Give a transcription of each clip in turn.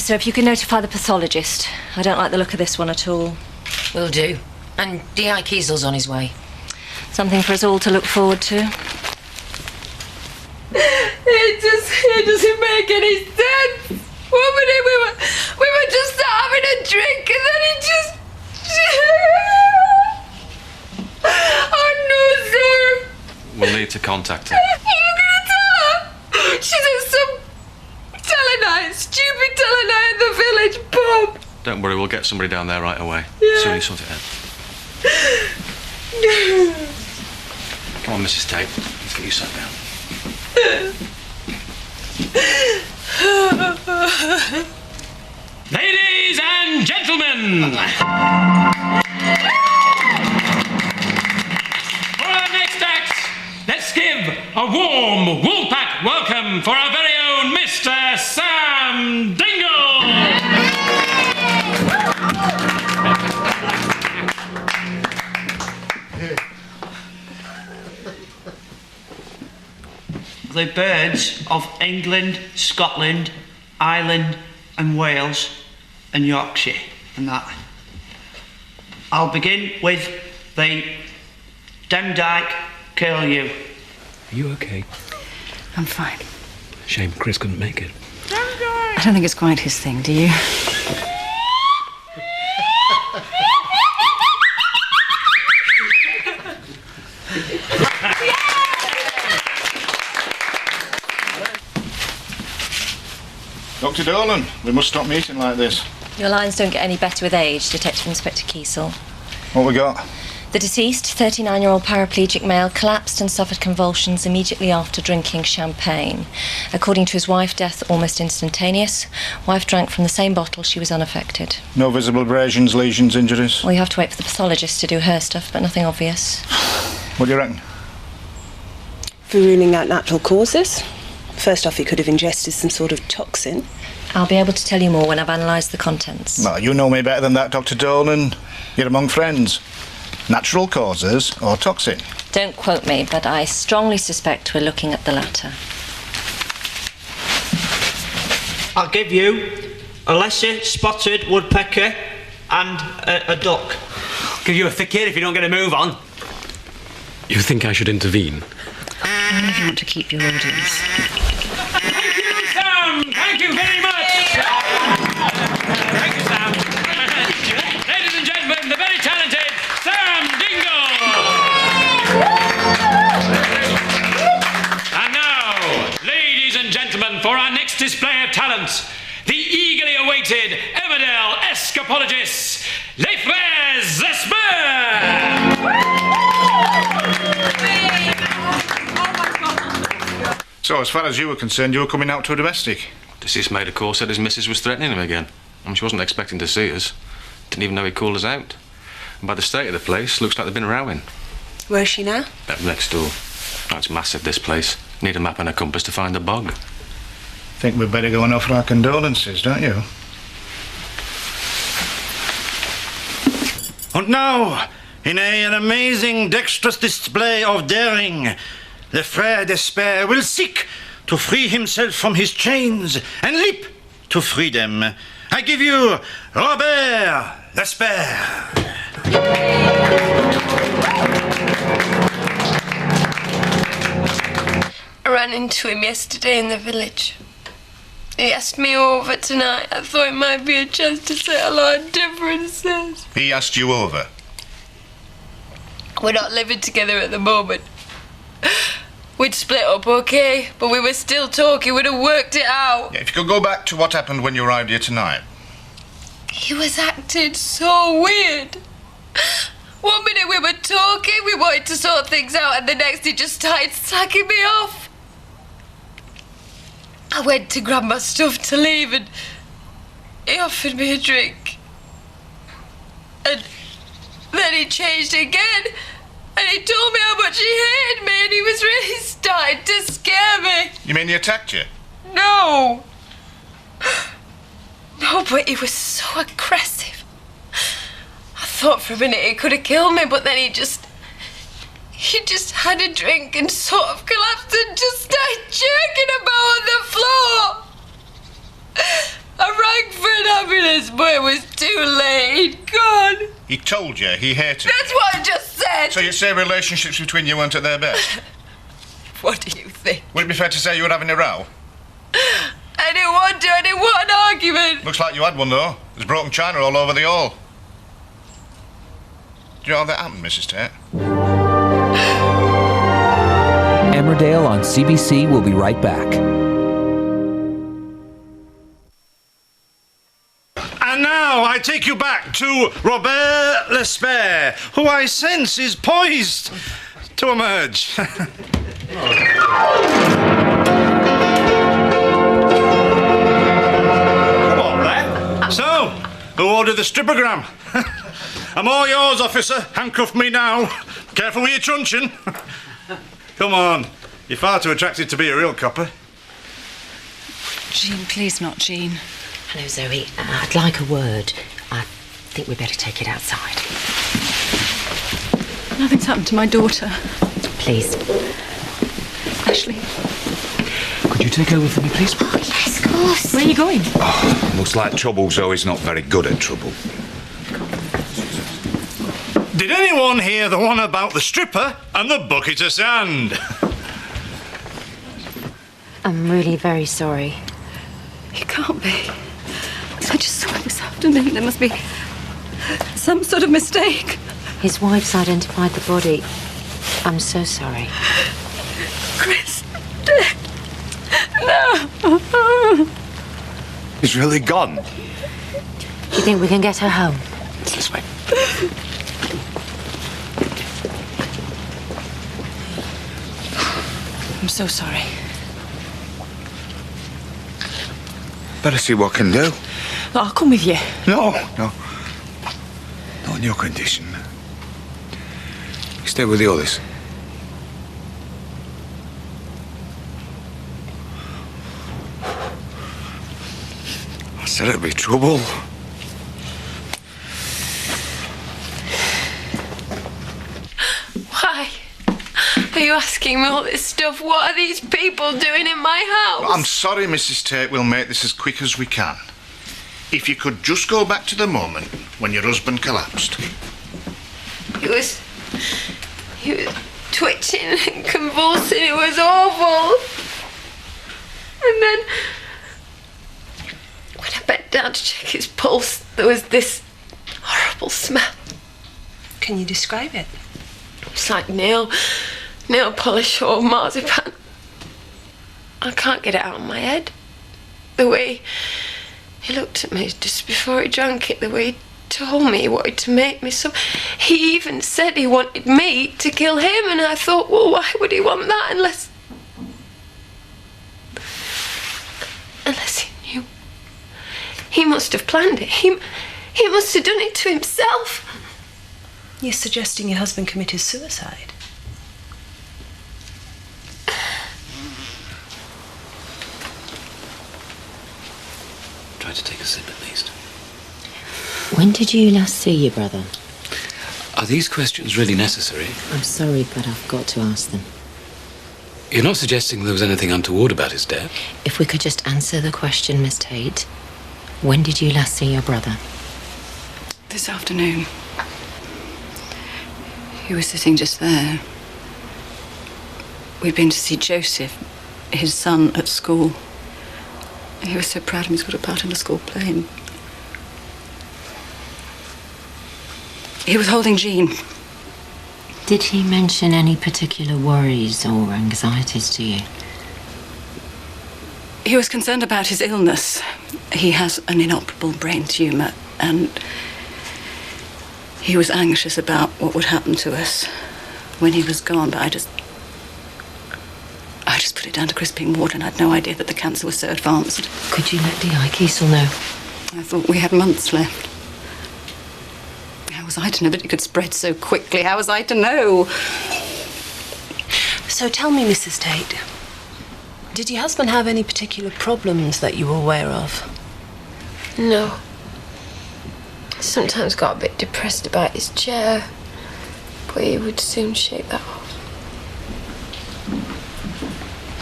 Officer, if you can notify the pathologist. I don't like the look of this one at all. Will do. And D.I. Kiesel's on his way. Something for us all to look forward to. It doesn't make any sense. Woman, we were just having a drink and then it just... Oh no, sir. We'll need to contact her. You're gonna tell her? She's at some stupid telenight at the village pub. Don't worry, we'll get somebody down there right away. Yeah. Soon you sort it out. Come on, Mrs. Tate. Let's get you sat down. Ladies and gentlemen, for our next act, let's give a warm Woolpack welcome for our very own Mr. Sam Dingle. The birds of England, Scotland, Ireland and Wales and Yorkshire and that. I'll begin with the Demdike curlew. Are you okay? I'm fine. Shame Chris couldn't make it. I don't think it's quite his thing, do you? Dr. Dolan, we must stop meeting like this. Your lines don't get any better with age, Detective Inspector Kiesel. What we got? The deceased, 39-year-old paraplegic male, collapsed and suffered convulsions immediately after drinking champagne. According to his wife, death almost instantaneous. Wife drank from the same bottle, she was unaffected. No visible abrasions, lesions, injuries? Well, you have to wait for the pathologist to do her stuff, but nothing obvious. What do you reckon? For ruling out natural causes. First off, he could have ingested some sort of toxin. I'll be able to tell you more when I've analysed the contents. Well, you know me better than that, Dr. Dolan. You're among friends. Natural causes or toxin? Don't quote me, but I strongly suspect we're looking at the latter. I'll give you a lesser spotted woodpecker and a duck. I'll give you a thick ear if you don't get a move on. You think I should intervene? Only if you want to keep your audience. Thank you, Sam! Thank you very much! Thank you, Sam. Ladies and gentlemen, the very talented Sam Dingle! And now, ladies and gentlemen, for our next display of talent, the eagerly awaited Emmerdale escapologists, les frères Esper! So, as far as you were concerned, you were coming out to a domestic? Deceased made a call, said his missus was threatening him again. She wasn't expecting to see us. Didn't even know he called us out. And by the state of the place, looks like they've been rowing. Where is she now? Up next door. Oh, it's massive, this place. Need a map and a compass to find the bog. Think we'd better go and offer our condolences, don't you? And now, in an amazing, dexterous display of daring, the Frère d'Esper will seek to free himself from his chains and leap to freedom. I give you Robert d'Esper. I ran into him yesterday in the village. He asked me over tonight. I thought it might be a chance to settle our differences. He asked you over? We're not living together at the moment. We'd split up, okay, but we were still talking. We'd have worked it out. Yeah, if you could go back to what happened when you arrived here tonight. He was acting so weird. One minute we were talking, we wanted to sort things out, and the next he just started slacking me off. I went to grab my stuff to leave, and he offered me a drink. And then he changed again. And he told me how much he hated me, and he was really starting to scare me. You mean he attacked you? No. No, but he was so aggressive. I thought for a minute he could have killed me, but then he just had a drink and sort of collapsed and just started jerking about on the floor. I rang for an ambulance, but it was too late. He'd gone. He told you he hated you. That's what I just said. So you say relationships between you weren't at their best? What do you think? Would it be fair to say you were having a row? I didn't want to. I didn't want an argument. Looks like you had one, though. There's broken china all over the hall. Do you know how that happened, Mrs. Tate? Emmerdale on CBC will be right back. And now I take you back to Robert L'Espère, who I sense is poised to emerge. Come on, then. So, who ordered the strippogram? I'm all yours, officer. Handcuff me now. Careful with your truncheon. Come on. You're far too attractive to be a real copper. Jean, please not Jean. Hello, Zoe. I'd like a word. I think we'd better take it outside. Nothing's happened to my daughter. Please. Ashley. Could you take over for me, please? Oh, yes, of course. Where are you going? Oh, looks like trouble Zoe's not very good at trouble. Did anyone hear the one about the stripper and the bucket of sand? I'm really very sorry. It can't be. I just saw it this afternoon. There must be some sort of mistake. His wife's identified the body. I'm so sorry. Chris, dead. No. He's really gone. Do you think we can get her home? It's this way. I'm so sorry. Better see what I can do. I'll come with you. No. Not in your condition. You stay with the others. I said it'd be trouble. Why? Are you asking me all this stuff? What are these people doing in my house? I'm sorry, Mrs. Tate. We'll make this as quick as we can. If you could just go back to the moment when your husband collapsed. He was twitching and convulsing. It was awful. And then, when I bent down to check his pulse, there was this horrible smell. Can you describe it? It's like nail polish or marzipan. I can't get it out of my head. The way he looked at me just before he drank it, the way he told me he wanted to make me some. He even said he wanted me to kill him, and I thought, well, why would he want that unless he knew? He must have planned it. He must have done it to himself. You're suggesting your husband committed suicide? Try to take a sip at least. When did you last see your brother? Are these questions really necessary? I'm sorry, but I've got to ask them. You're not suggesting there was anything untoward about his death? If we could just answer the question, Miss Tate. When did you last see your brother? This afternoon. He was sitting just there. We'd been to see Joseph, his son, at school. He was so proud of him, he's got a part in the school play. He was holding Jean. Did he mention any particular worries or anxieties to you? He was concerned about his illness. He has an inoperable brain tumour, and he was anxious about what would happen to us when he was gone, but I just put it down to Crispin Ward, and I had no idea that the cancer was so advanced. Could you let D.I. Kiesel know? I thought we had months left. How was I to know that it could spread so quickly? How was I to know? So tell me, Mrs. Tate, did your husband have any particular problems that you were aware of? No. Sometimes got a bit depressed about his chair, but he would soon shake that off.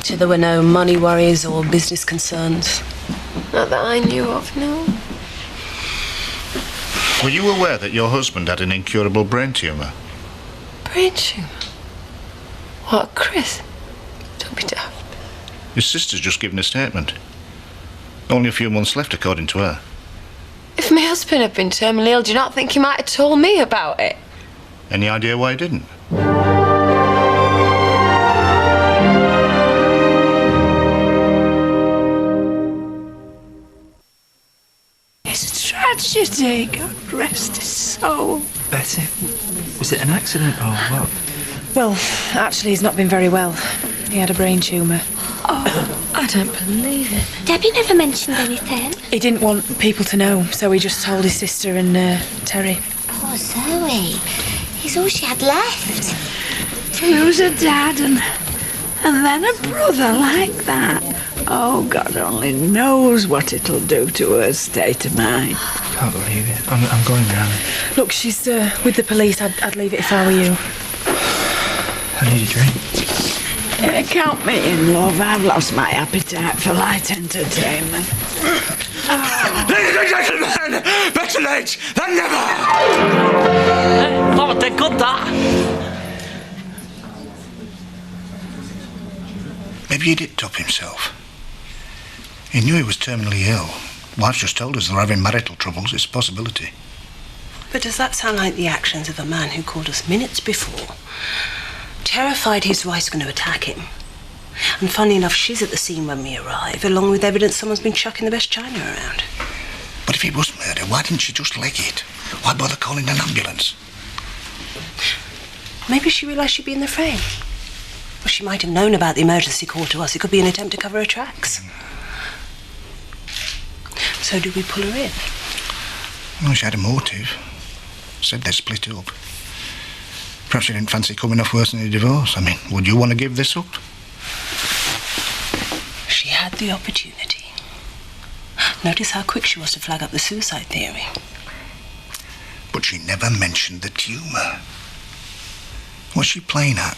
So there were no money worries or business concerns? Not that I knew of, no. Were you aware that your husband had an incurable brain tumour? Brain tumour? What, Chris? Don't be daft. His sister's just given a statement. Only a few months left, according to her. If my husband had been terminally ill, do you not think he might have told me about it? Any idea why he didn't? It's a tragedy. God rest his soul. Betty, was it an accident or what? Well, actually, he's not been very well. He had a brain tumour. Oh, I don't believe it. Debbie never mentioned anything. He didn't want people to know, so he just told his sister and Terry. Poor Zoe. He's all she had left. To lose a dad and then a brother like that. Oh, God only knows what it'll do to her state of mind. Can't believe it. I'm going round. Look, she's with the police. I'd leave it if I were you. I need a drink. Count me in, love. I've lost my appetite for light entertainment. Ladies and gentlemen, better late than never! Love det good, that. Maybe he did top himself. He knew he was terminally ill. Wife's just told us they're having marital troubles. It's a possibility. But does that sound like the actions of a man who called us minutes before, terrified his wife's going to attack him? And funny enough, she's at the scene when we arrive, along with evidence someone's been chucking the best china around. But if it was murder, why didn't she just leg it? Why bother calling an ambulance? Maybe she realised she'd be in the frame. Well, she might have known about the emergency call to us. It could be an attempt to cover her tracks. So do we pull her in? Well, she had a motive. Said they'd split up. Perhaps she didn't fancy coming off worse than a divorce. I mean, would you want to give this up? She had the opportunity. Notice how quick she was to flag up the suicide theory. But she never mentioned the tumour. What's she playing at?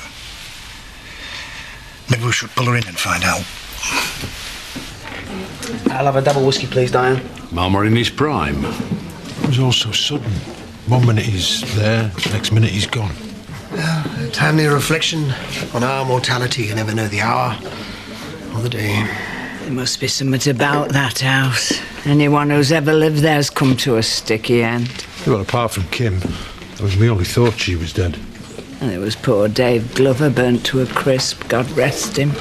Maybe we should pull her in and find out. I'll have a double whiskey, please, Diane. Marmor in his prime. It was all so sudden. 1 minute he's there, next minute he's gone. A timely reflection on our mortality. You never know the hour or the day. There must be something about that house. Anyone who's ever lived there's come to a sticky end. Well, apart from Kim, that was my only thought she was dead. And there was poor Dave Glover burnt to a crisp, God rest him.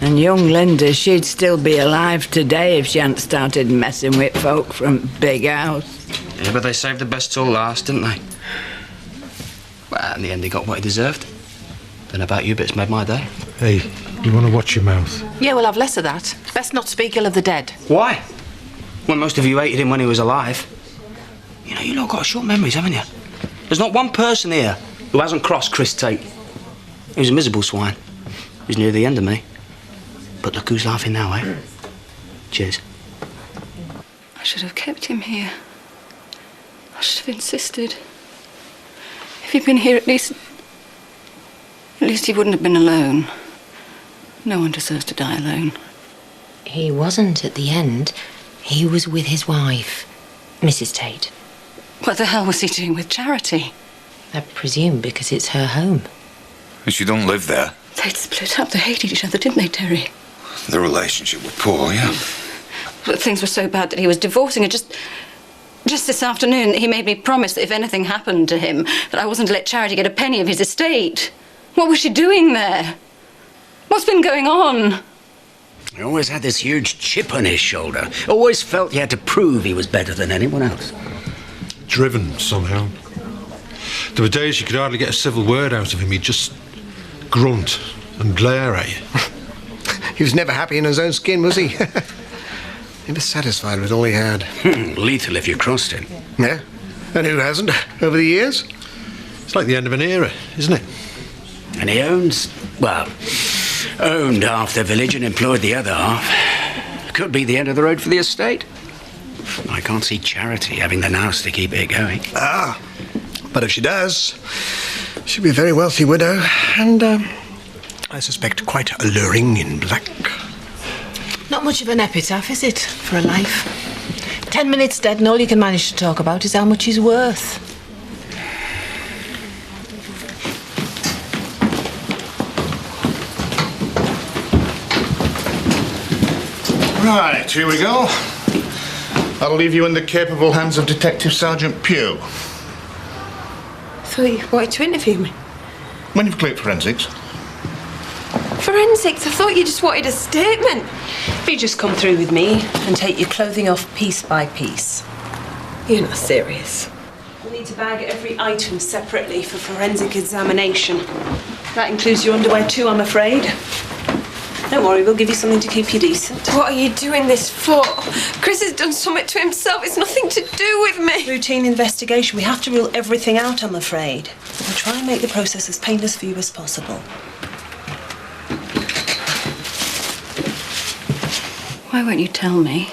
And young Linda, she'd still be alive today if she hadn't started messing with folk from Big House. Yeah, but they saved the best till last, didn't they? Well, in the end, he got what he deserved. Then about you, bits made my day. Hey, you want to watch your mouth? Yeah, we'll have less of that. Best not speak ill of the dead. Why? When most of you hated him when he was alive. You know, you lot got short memories, haven't you? There's not one person here who hasn't crossed Chris Tate. He was a miserable swine. He was near the end of me. But look who's laughing now, eh? Cheers. I should have kept him here. I should have insisted. If he'd been here, at least he wouldn't have been alone. No one deserves to die alone. He wasn't at the end. He was with his wife, Mrs. Tate. What the hell was he doing with Charity? I presume because it's her home. And she don't live there. They'd split up. They hated each other, didn't they, Terry? The relationship with Paul, yeah. But things were so bad that he was divorcing her. Just this afternoon, he made me promise that if anything happened to him, that I wasn't to let Charity get a penny of his estate. What was she doing there? What's been going on? He always had this huge chip on his shoulder. Always felt he had to prove he was better than anyone else. Driven, somehow. There were days you could hardly get a civil word out of him. He'd just grunt and glare at you. He was never happy in his own skin, was he? Never satisfied with all he had. Lethal if you crossed him. Yeah? And who hasn't, over the years? It's like the end of an era, isn't it? And he owned half the village and employed the other half. Could be the end of the road for the estate. I can't see Charity having the nous to keep it going. Ah, but if she does, she'll be a very wealthy widow, and I suspect quite alluring in black. Not much of an epitaph, is it, for a life? 10 minutes dead and all you can manage to talk about is how much he's worth. Right, here we go. I'll leave you in the capable hands of Detective Sergeant Pugh. I thought you wanted to interview me. When you've cleared forensics. Forensics? I thought you just wanted a statement. You just come through with me and take your clothing off piece by piece. You're not serious. We'll need to bag every item separately for forensic examination. That includes your underwear too, I'm afraid. Don't worry, we'll give you something to keep you decent. What are you doing this for? Chris has done something to himself. It's nothing to do with me. Routine investigation. We have to rule everything out, I'm afraid. But we'll try and make the process as painless for you as possible. Why won't you tell me?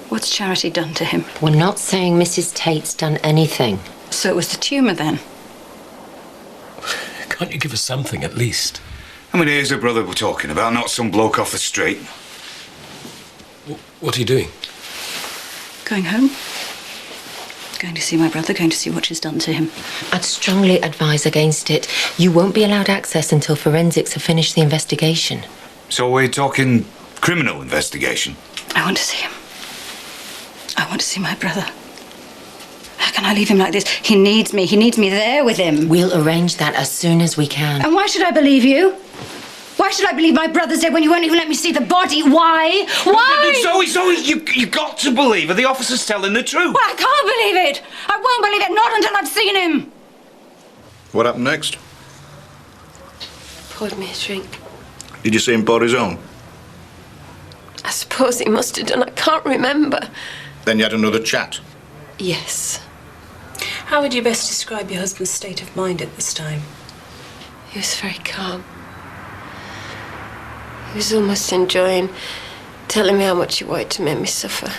What's Charity done to him? We're not saying Mrs. Tate's done anything. So it was the tumour then? Can't you give us something at least? I mean, here's the brother we're talking about, not some bloke off the street. What are you doing? Going home. Going to see my brother, going to see what she's done to him. I'd strongly advise against it. You won't be allowed access until forensics have finished the investigation. So we're talking criminal investigation? I want to see him. I want to see my brother. How can I leave him like this? He needs me. He needs me there with him. We'll arrange that as soon as we can. And why should I believe you? Why should I believe my brother's dead when you won't even let me see the body? Why? Why? Zoe, you've got to believe her. The officer's telling the truth. Well, I can't believe it. I won't believe it, not until I've seen him. What happened next? Poured me a drink. Did you see him pour his own? I suppose he must have done. I can't remember. Then you had another chat? Yes. How would you best describe your husband's state of mind at this time? He was very calm. He was almost enjoying telling me how much he wanted to make me suffer.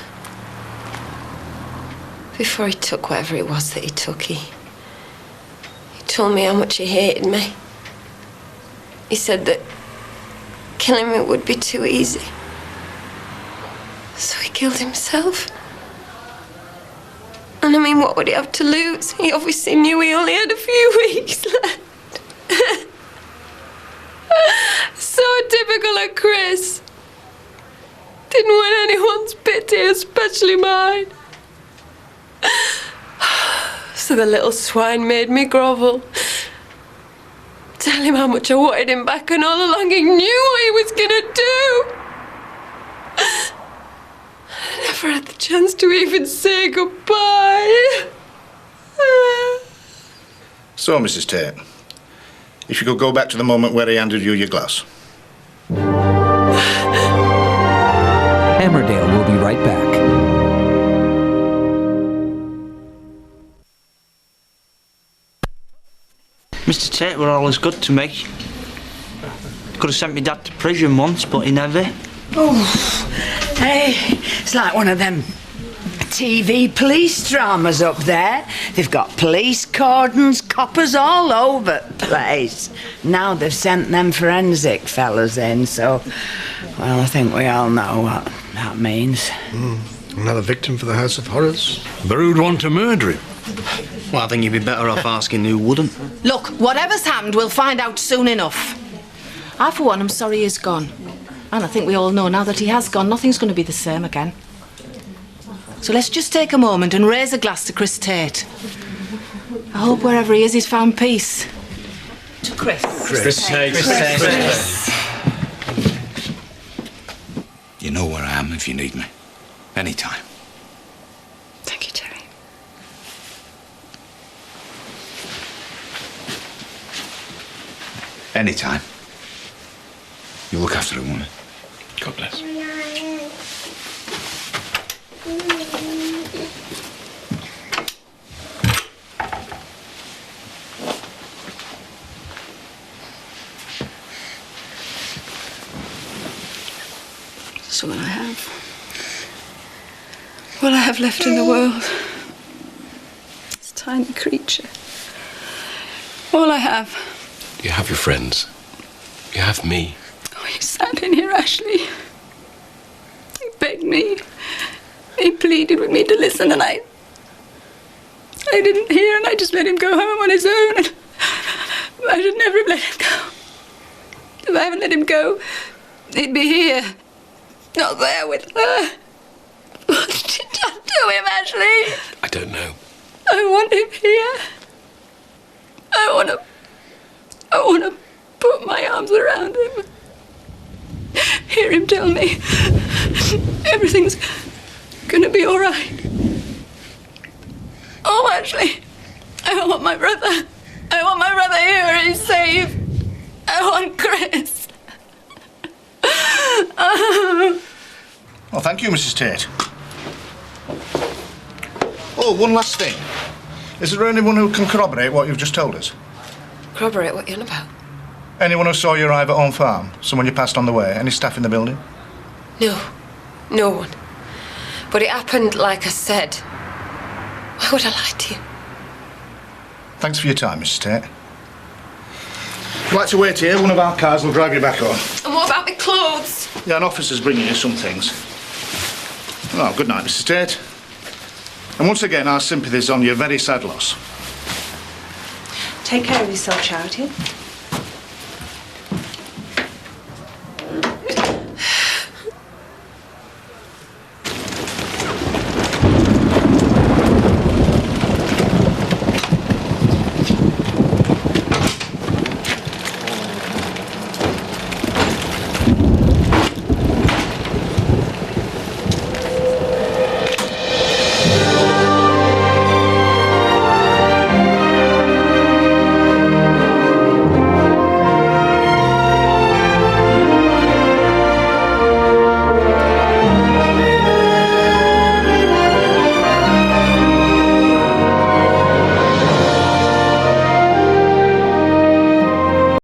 Before he took whatever it was that he took, he told me how much he hated me. He said that killing me would be too easy. So he killed himself. And I mean, what would he have to lose? He obviously knew he only had a few weeks left. So typical of Chris. Didn't win anyone's pity, especially mine. So the little swine made me grovel. Tell him how much I wanted him back, and all along he knew what he was gonna do. I never had the chance to even say goodbye. So, Mrs. Tate, if you could go back to the moment where he handed you your glass. Emmerdale will be right back. Mr. Tate were always good to me. Could have sent me dad to prison once, but he never. Oh, hey, it's like one of them TV police dramas up there. They've got police cordons, coppers all over the place. Now they've sent them forensic fellas in, so, well, I think we all know what that means. Another victim for the House of Horrors. But who'd want to murder him? Well, I think you'd be better off asking who wouldn't. Look, whatever's happened, we'll find out soon enough. I, for one, am sorry he's gone. And I think we all know now that he has gone, nothing's going to be the same again. So let's just take a moment and raise a glass to Chris Tate. I hope wherever he is, he's found peace. To Chris. Chris Tate. Chris. You know where I am if you need me. Anytime. Thank you, Terry. Anytime. You look after the woman. God bless. That's all I have. All I have left in the world. This tiny creature. All I have. You have your friends. You have me. Oh, you sat in here, Ashley. begged me. He pleaded with me to listen, and I didn't hear, and I just let him go home on his own. And I should never have let him go. If I hadn't let him go, he'd be here, not there with her. What did you do him, Ashley? I don't know. I want him here. I want to put my arms around him. Hear him tell me everything's gonna be all right. Oh, Ashley, I want my brother. I want my brother here. He's safe. I want Chris. Well, thank you, Mrs. Tate. Oh, one last thing. Is there anyone who can corroborate what you've just told us? Corroborate what you're on about? Anyone who saw you arrive at Home Farm? Someone you passed on the way? Any staff in the building? No. No one. But it happened like I said. Why would I lie to you? Thanks for your time, Mrs. Tate. If you'd like to wait here, one of our cars will drive you back home. And what about my clothes? Yeah, an officer's bringing you some things. Well, good night, Mrs. Tate. And once again, our sympathies on your very sad loss. Take care of yourself, Charity.